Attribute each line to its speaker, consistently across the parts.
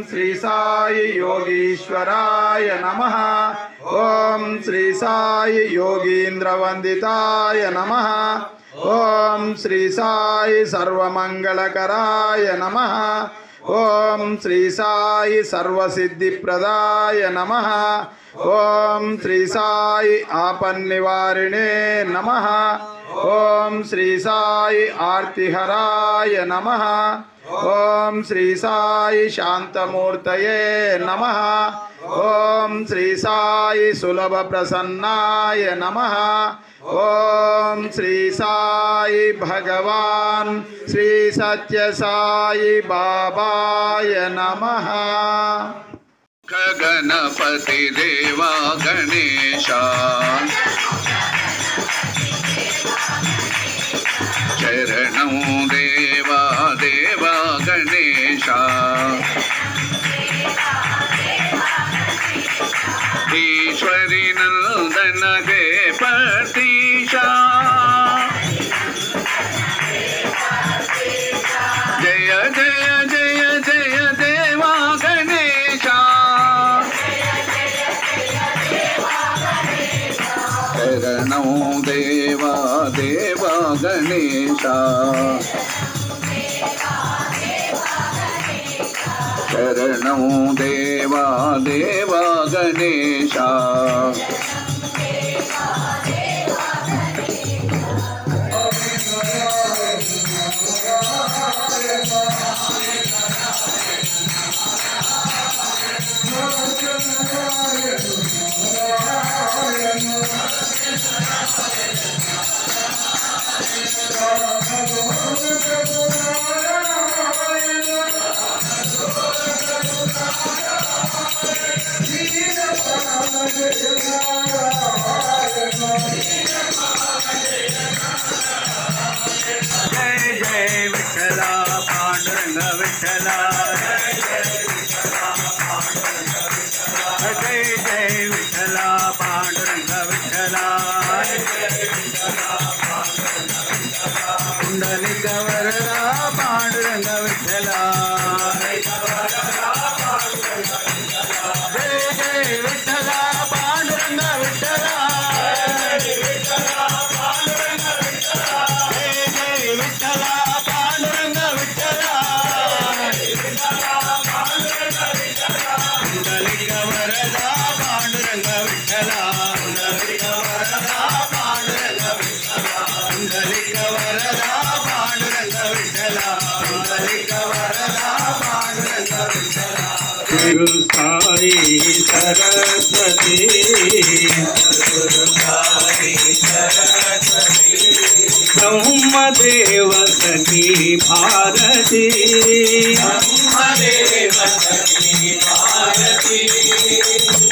Speaker 1: श्री साई योगीश्वराय नमः। ओम श्री साई योगींद्र वंदिताय नमः। ओम श्री साई सर्वमंगलकराय नमः। ओम श्री साई सर्वसिद्धिप्रदाय नमः। ओम श्री साई आपन्निवारिणे नमः। ओम श्री साई आर्तिहराय नमः। ओम श्री साई शांतमूर्तये नमः। ओम श्री साई सुलभ प्रसन्नाय नमः। ओम श्री साई भगवान श्री सत्य साई बाबाय नमः।
Speaker 2: गणपति देवा गणेशा चरणों देवा देवा गणेशा ईश्वरी नंदन के प्रतीशा जय जय जय जय देवा गणेशा शरणों देवा देवा गणेशा शरणों देवा देवा गणेशा जय जय विठला पांडुरंग विठला जय जय विठला पांडुरंग विठला कुंडलिक वरदा पांडुरंग विठला जय जय विठला पांडुरंग विठला गुरु साई सरस्वती ब्रह्मदेव सखी भारती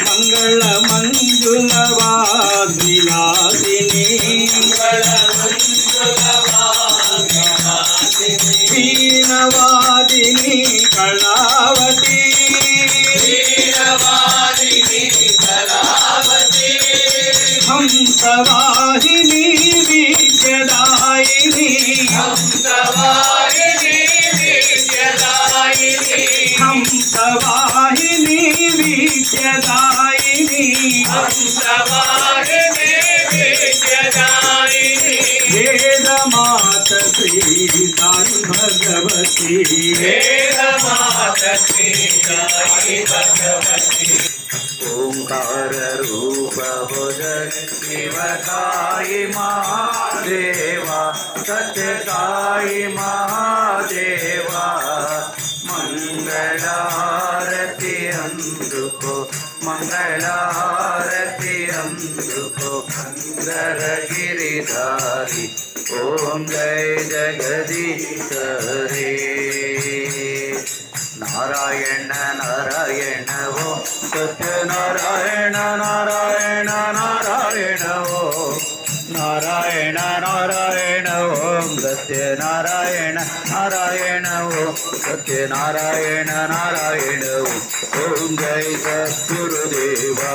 Speaker 2: मंगल मंजुलवादिनी वीणवादिनी कलावती हंसवाहिनी विद्यादायिनी हंसवाहिनी विद्यादायिनी वेद मात श्री साई भगवती ओंकार रूप भुजग शिवसाई महादेवा सत्य साई महादेवा मंगलारती अंधुको मंगलारती अंधुको अंदर गिरिधारी ओम जय जगदीश हरे नारायण नारायण ओ सत्यनारायण नारायण नारायण ओ नारायण नारायण ओम सत्यनारायण नारायण ओ सत्यनारायण नारायण ओम जय सद्गुरुदेवा।